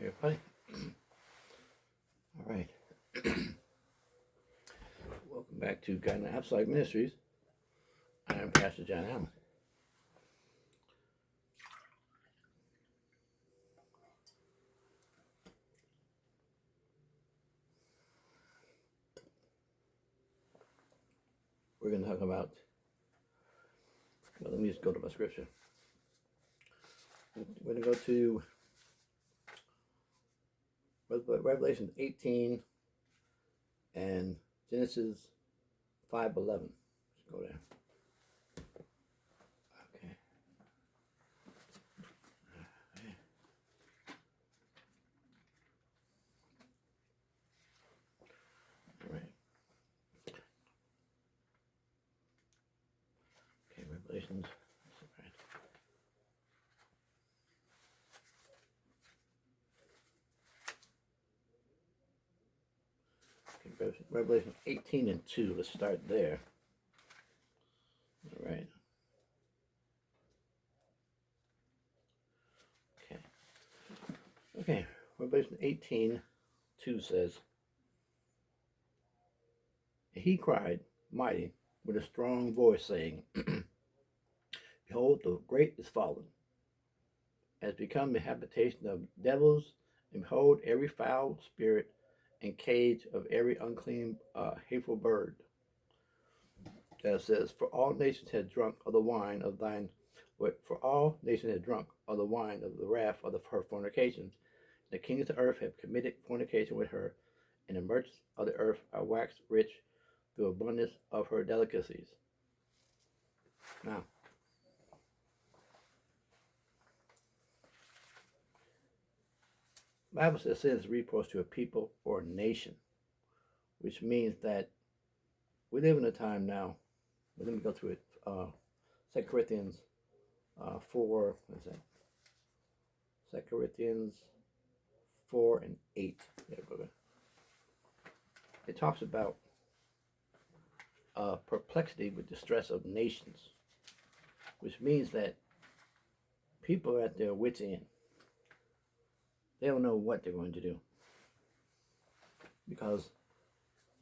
Hey, everybody. All right. Welcome back to God and Apostolic Ministries. I am Pastor John Allen. We're going to talk about, well, let me just go to my scripture. We're going to go to Revelation 18 and Genesis 5:11. Let's go there. Okay. All right. Okay, Revelations. Okay, Revelation 18 and 2. Let's start there. All right. Okay. Okay. Revelation 18:2 says, he cried mighty with a strong voice, saying, behold, the great is fallen, has become the habitation of devils, and behold, every foul spirit and cage of every unclean, hateful bird. That says, for all nations had drunk of the wine of thine, for all nations had drunk of the wine of the wrath of her fornications. The kings of the earth have committed fornication with her, and the merchants of the earth are waxed rich through abundance of her delicacies. Now, the Bible says sin is recourse to a people or a nation, which means that we live in a time now. Let me go through it. 2 Corinthians 4. What's that? 2 Corinthians 4 and 8. There we go. It talks about perplexity with distress of nations, which means that people are at their wits' end. They don't know what they're going to do because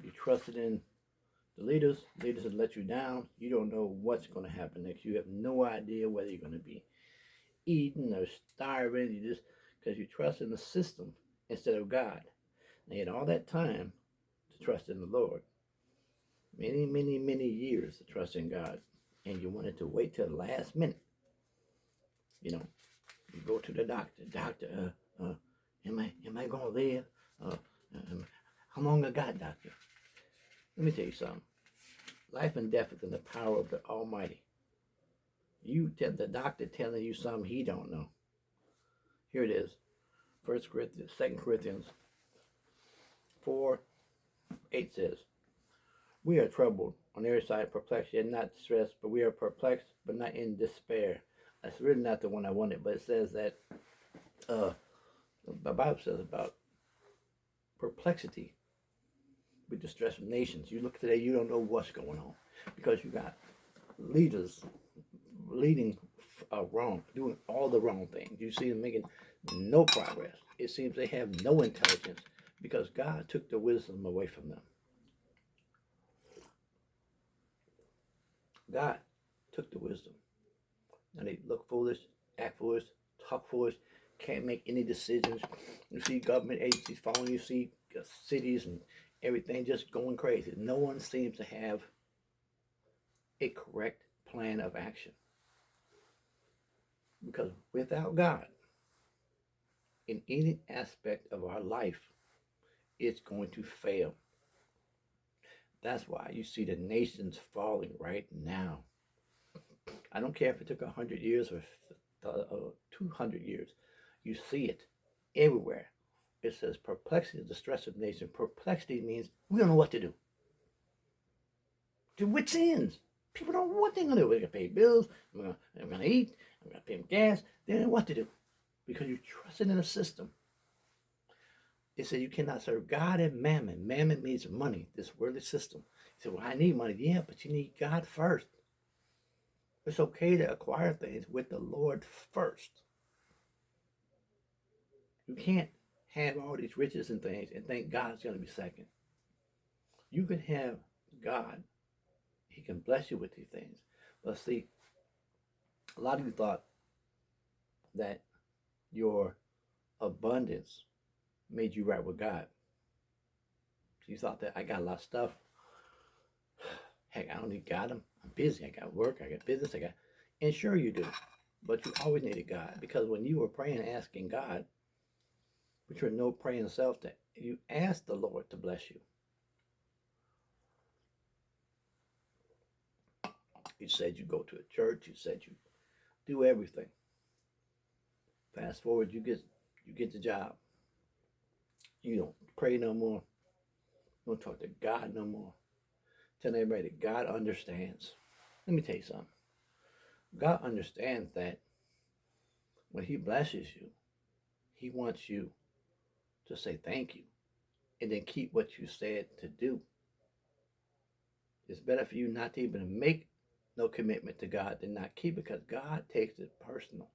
you trusted in the leaders have let you down. You don't know what's going to happen next. You have no idea whether you're going to be eating or starving. You just, because you trust in the system instead of God. And you had all that time to trust in the Lord. Many years to trust in God. And you wanted to wait till the last minute. You know, you go to the doctor. Doctor, am I going to live? How long I got, doctor? Let me tell you something. Life and death is in the power of the Almighty. You tell the doctor telling you something he don't know. Here it is. 2 Corinthians 4:8 says, we are troubled on every side, perplexed, yet not distressed, but we are perplexed, but not in despair. That's really not the one I wanted, but it says that the Bible says about perplexity with distress of nations. You look today, you don't know what's going on because you got leaders leading wrong, doing all the wrong things. You see them making no progress. It seems they have no intelligence because God took the wisdom away from them. God took the wisdom. Now they look foolish, act foolish, talk foolish, can't make any decisions. You see government agencies following, you see cities and everything just going crazy. No one seems to have a correct plan of action. Because without God, in any aspect of our life, it's going to fail. That's why you see the nations falling right now. I don't care if it took 100 years or 200 years. You see it everywhere. It says perplexity, distress of nation. Perplexity means we don't know what to do. To wit's ends. People don't know what they're going to do. They're going to pay bills. They're going to eat. They're going to pay them gas. They don't know what to do because you trusted in a system. It said you cannot serve God and mammon. Mammon means money, this worldly system. He said, well, I need money. Yeah, but you need God first. It's okay to acquire things with the Lord first. You can't have all these riches and things and think God's going to be second. You can have God. He can bless you with these things. But see, a lot of you thought that your abundance made you right with God. So you thought that I got a lot of stuff. Heck, I don't need God. I'm busy. I got work. I got business. And sure you do. But you always needed God, because when you were praying and asking God, with your no praying self, that you asked the Lord to bless you. You said you go to a church. You said you do everything. Fast forward, you get the job. You don't pray no more. You don't talk to God no more. Tell everybody that God understands. Let me tell you something. God understands that when He blesses you, He wants you to say thank you and then keep what you said to do. It's better for you not to even make no commitment to God than not keep it, because God takes it personal.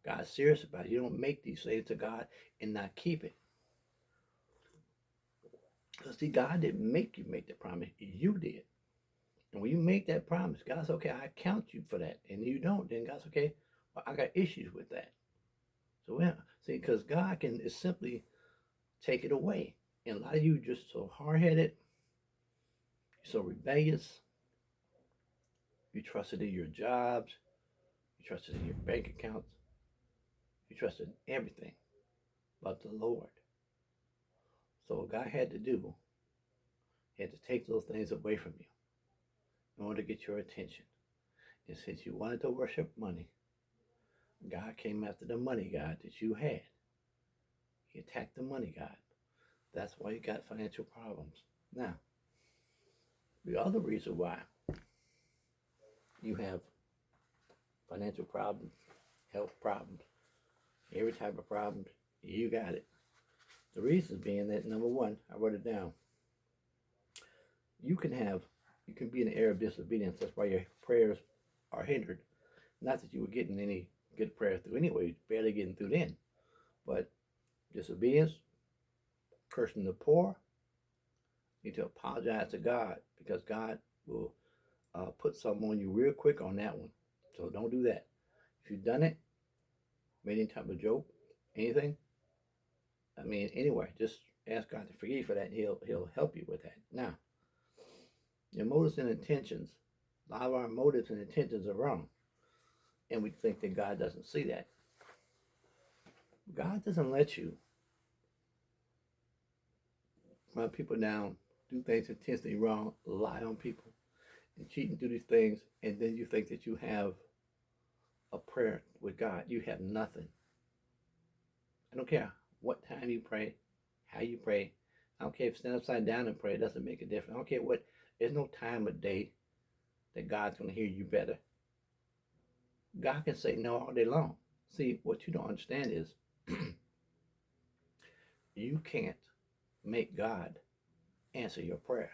God's serious about it. You don't make these things to God and not keep it. Because see, God didn't make you make the promise. You did. And when you make that promise, God's okay, I count you for that. And you don't, then God's okay, well, I got issues with that. So yeah, see, because God can simply take it away. And a lot of you just so hard-headed, so rebellious. You trusted in your jobs. You trusted in your bank accounts. You trusted in everything but the Lord. So what God had to do, He had to take those things away from you in order to get your attention. And since you wanted to worship money, God came after the money God that you had. He attacked the money God. That's why you got financial problems. Now, the other reason why you have financial problems, health problems, every type of problems, you got it. The reason being that, number one, I wrote it down. You can be in the area of disobedience. That's why your prayers are hindered. Not that you were getting any good prayers through anyway, barely getting through then. But disobedience, cursing the poor, you need to apologize to God, because God will put something on you real quick on that one. So don't do that. If you've done it, made any type of joke, anything, anyway, just ask God to forgive you for that, and He'll help you with that. Now, your motives and intentions, a lot of our motives and intentions are wrong. And we think that God doesn't see that. God doesn't let you run people down, do things intentionally wrong, lie on people, and cheat and do these things, and then you think that you have a prayer with God. You have nothing. I don't care what time you pray, how you pray. I don't care if you stand upside down and pray. It doesn't make a difference. I don't care what. There's no time of day that God's going to hear you better. God can say no all day long. See, what you don't understand is you can't make God answer your prayer.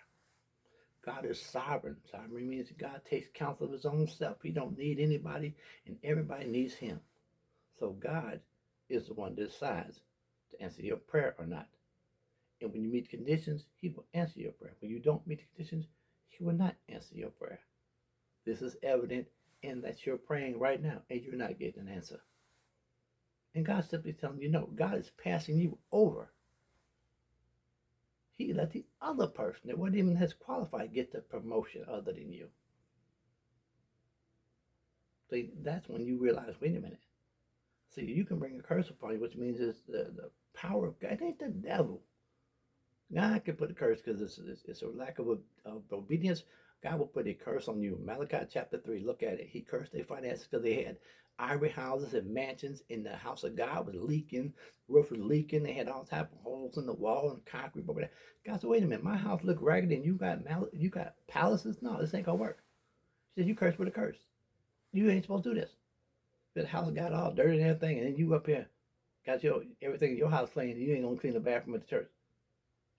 God is sovereign. Sovereign means God takes counsel of His own self. He don't need anybody, and everybody needs Him. So God is the one that decides to answer your prayer or not. And when you meet conditions, He will answer your prayer. When you don't meet the conditions, He will not answer your prayer. This is evident in that you're praying right now and you're not getting an answer. And God's simply telling you no. God is passing you over. He let the other person that wasn't even as qualified get the promotion other than you. See, that's when you realize, wait a minute. See, you can bring a curse upon you, which means it's the power of God. It ain't the devil. God can put a curse because it's a lack of obedience. God will put a curse on you. Malachi chapter 3, look at it. He cursed their finances because they had ivory houses and mansions, in the house of God was leaking, roof was leaking. They had all type of holes in the wall and concrete over there. God said, wait a minute, my house look raggedy and you got palaces? No, this ain't gonna work. He said, you cursed with a curse. You ain't supposed to do this. The house got all dirty and everything, and then you up here got everything in your house clean, and you ain't gonna clean the bathroom at the church.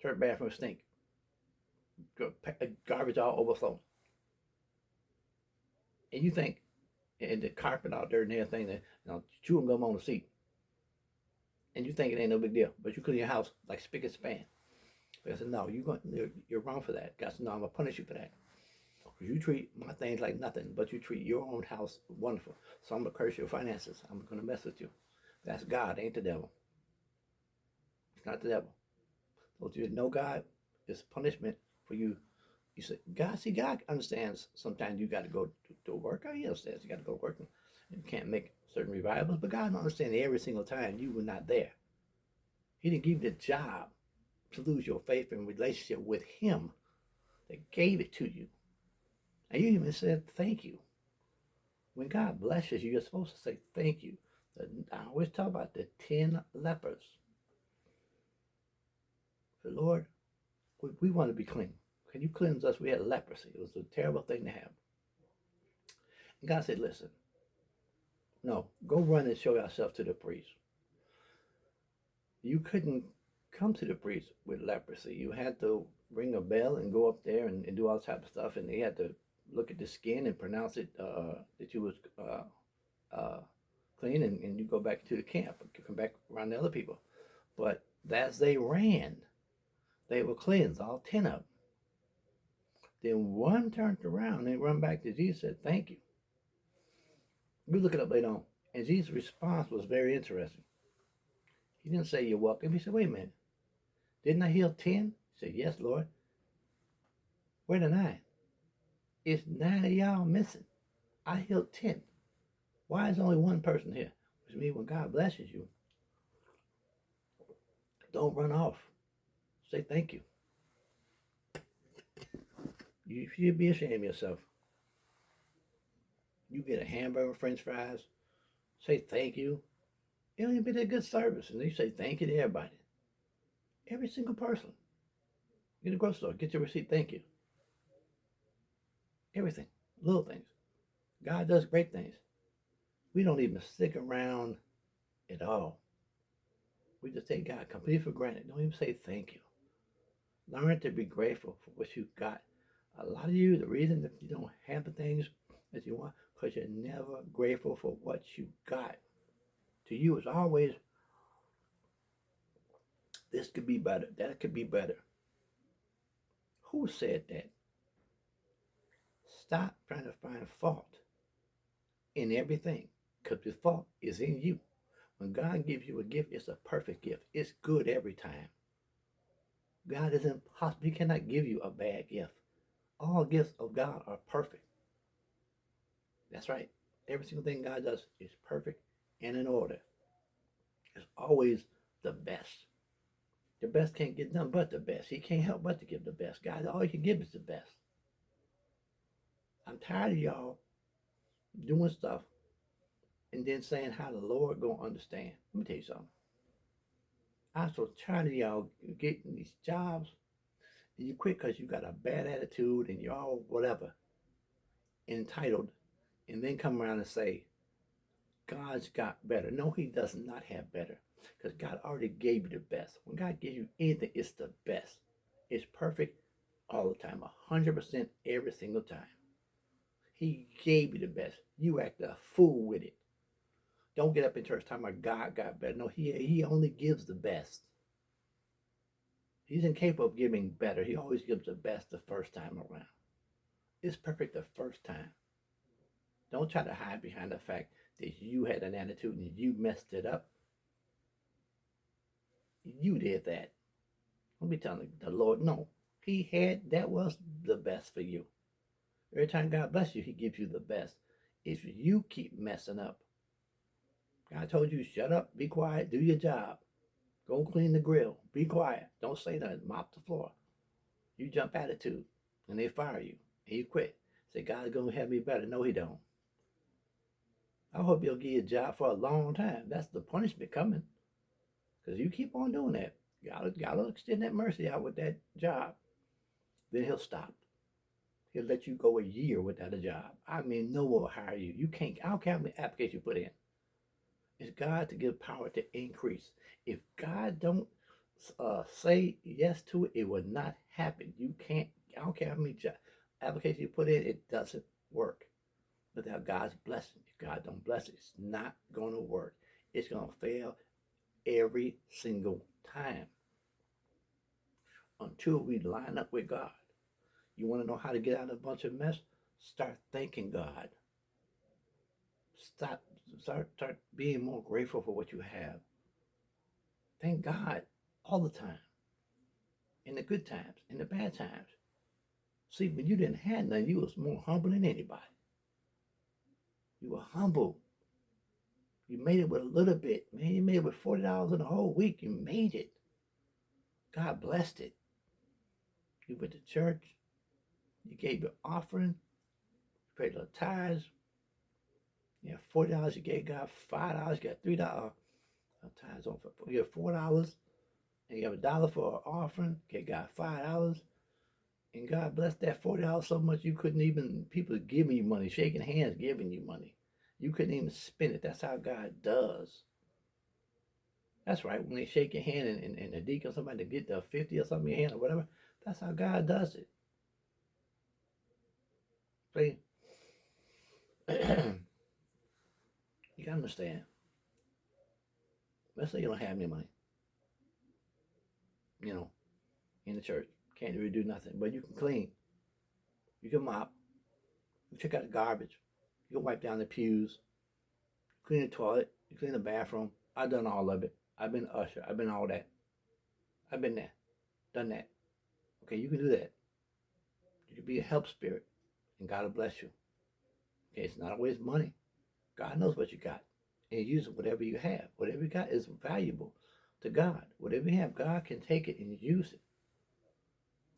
Church bathroom stink. Garbage all overflowing. And you think, and the carpet all dirty and everything, that chewing gum on the seat. and you think it ain't no big deal, but you clean your house like spick and span. I said, no, you're wrong for that. God said, no, I'm gonna punish you for that. Because you treat my things like nothing, but you treat your own house wonderful. So I'm gonna curse your finances. I'm gonna mess with you. That's God, ain't the devil. It's not the devil. So you know God is punishment for you. You say, God, see, God understands sometimes you got to go to work. He understands you got to go to work. And you can't make certain revivals, but God understands every single time you were not there. He didn't give you the job to lose your faith and relationship with Him. They gave it to you. And you even said thank you. When God blesses you, you're supposed to say thank you. I always talk about the 10 lepers. The Lord, we want to be clean. Can you cleanse us? We had leprosy. It was a terrible thing to have. And God said, listen, no, go run and show yourself to the priest. You couldn't come to the priest with leprosy. You had to ring a bell and go up there and do all type of stuff. And they had to look at the skin and pronounce it that you was uh, clean, and you go back to the camp. You come back around the other people. But as they ran, they were cleansed, all 10 of them. Then one turned around and run back to Jesus and said, thank you. You look it up later on. And Jesus' response was very interesting. He didn't say you're welcome. He said, wait a minute. Didn't I heal 10? He said, yes, Lord. Where the 9? It's 9 of y'all missing. I healed 10. Why is only one person here? Which means when God blesses you, don't run off. Say thank you. You should be ashamed of yourself. You get a hamburger, french fries, say thank you. It don't even be that good service. And they say thank you to everybody. Every single person. Get a grocery store, get your receipt, thank you. Everything. Little things. God does great things. We don't even stick around at all. We just take God completely for granted. Don't even say thank you. Learn to be grateful for what you got. A lot of you, the reason that you don't have the things that you want, because you're never grateful for what you got. To you, it's always, this could be better, that could be better. Who said that? Stop trying to find fault in everything, because the fault is in you. When God gives you a gift, it's a perfect gift. It's good every time. God is impossible. He cannot give you a bad gift. All gifts of God are perfect. That's right. Every single thing God does is perfect and in order. It's always the best. The best can't get done but the best. He can't help but to give the best. God, all he can give is the best. I'm tired of y'all doing stuff and then saying how the Lord gonna understand. Let me tell you something. I'm so tired of y'all getting these jobs and you quit because you got a bad attitude and you're all whatever, entitled, and then come around and say, God's got better. No, he does not have better because God already gave you the best. When God gives you anything, it's the best. It's perfect all the time, 100% every single time. He gave you the best. You act a fool with it. Don't get up in church talking about God got better. No, he only gives the best. He's incapable of giving better. He always gives the best the first time around. It's perfect the first time. Don't try to hide behind the fact that you had an attitude and you messed it up. You did that. Don't be telling the Lord, no. That was the best for you. Every time God bless you, he gives you the best. If you keep messing up, God told you, shut up, be quiet, do your job. Go clean the grill, be quiet. Don't say nothing, mop the floor. You jump attitude, and they fire you, and you quit. Say, God's going to have me better. No, he don't. I hope he'll give you a job for a long time. That's the punishment coming. Because you keep on doing that. God will extend that mercy out with that job. Then he'll stop. He'll let you go a year without a job. I mean, no one will hire you. You can't, I don't care how many applications you put in. It's God to give power to increase. If God don't say yes to it, it will not happen. You can't, I don't care how many applications you put in, it doesn't work without God's blessing. If God don't bless it, it's not going to work. It's going to fail every single time until we line up with God. You want to know how to get out of a bunch of mess? Start thanking God. Stop, start being more grateful for what you have. Thank God all the time, in the good times, in the bad times. See, when you didn't have nothing, you was more humble than anybody. You were humble. You made it with a little bit, man. You made it with $40 in a whole week. You made it. God blessed it. You went to church. You gave your offering. You paid the tithes. You have $40. You gave God $5. You got $3. Tithes on for you have $4, and you have $1 for an offering. You got $5, and God blessed that $40 so much you couldn't even. People giving you money, shaking hands, giving you money. You couldn't even spend it. That's how God does. That's right. When they shake your hand and the deacon, somebody to get the 50 or something in your hand or whatever, that's how God does it. See? You gotta understand. Let's say you don't have any money, in the church. Can't really do nothing, but you can clean. You can mop. You check out the garbage. You can wipe down the pews. Clean the toilet. You clean the bathroom. I've done all of it. I've been usher. I've been all that. I've been there. Done that. Okay, you can do that. You can be a help spirit, and God will bless you. Okay, it's not always money. God knows what you got. And you use whatever you have. Whatever you got is valuable to God. Whatever you have, God can take it and use it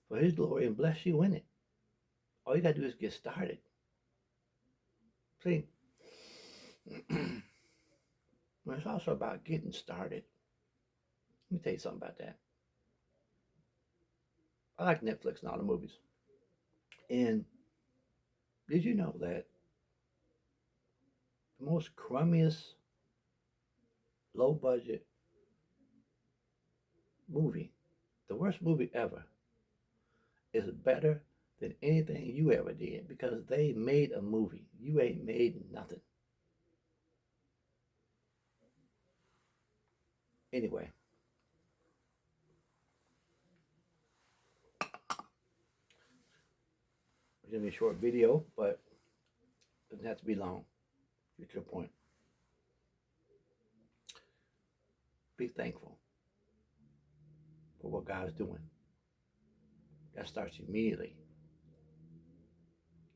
for His glory and bless you in it. All you got to do is get started. See, it's also about getting started. Let me tell you something about that. I like Netflix and all the movies. And did you know that the most crummiest, low budget movie, the worst movie ever, is better than anything you ever did because they made a movie. You ain't made nothing. Anyway, it's going to be a short video, but it doesn't have to be long. Get to the point. Be thankful for what God's doing. That starts immediately.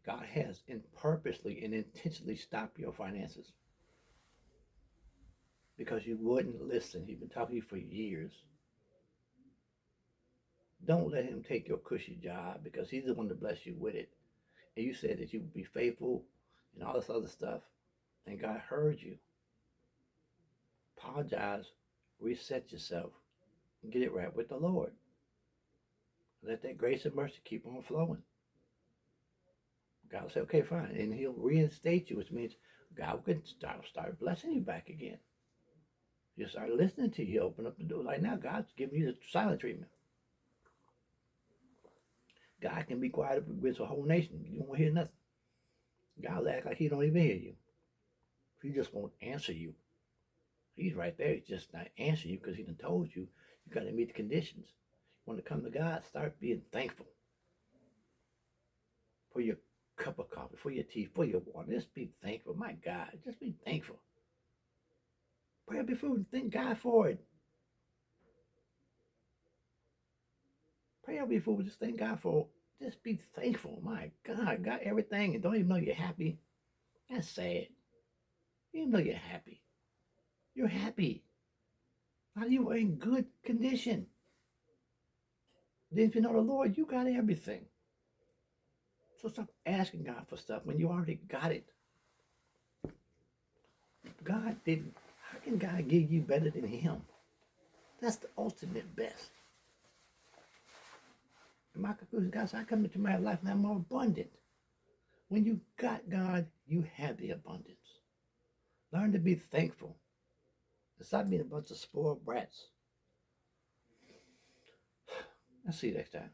God has purposely and intentionally stopped your finances because you wouldn't listen. He's been talking to you for years. Don't let him take your cushy job because he's the one to bless you with it. And you said that you would be faithful and all this other stuff. And God heard you. Apologize, reset yourself, and get it right with the Lord. Let that grace and mercy keep on flowing. God will say, okay, fine. And he'll reinstate you, which means God will start blessing you back again. You start listening to you. Open up the door. Like now, God's giving you the silent treatment. God can be quiet with the whole nation. You won't hear nothing. God will act like he don't even hear you. He just won't answer you. He's right there. He's just not answering you because he done told you you got to meet the conditions. You want to come to God, start being thankful for your cup of coffee, for your tea, for your water. Just be thankful. My God, just be thankful. Pray up your food. Thank God for it. Pray up your food. Just thank God for it. Just be thankful. My God, got everything and don't even know you're happy. That's sad. You even know you're happy. You're happy. How you were in good condition. Then if you know the Lord, you got everything. So stop asking God for stuff when you already got it. God didn't. How can God give you better than him? That's the ultimate best. And my conclusion, God said, I come into my life and I'm more abundant. When you got God, you have the abundance. Learn to be thankful. And stop being a bunch of spoiled brats. I'll see you next time.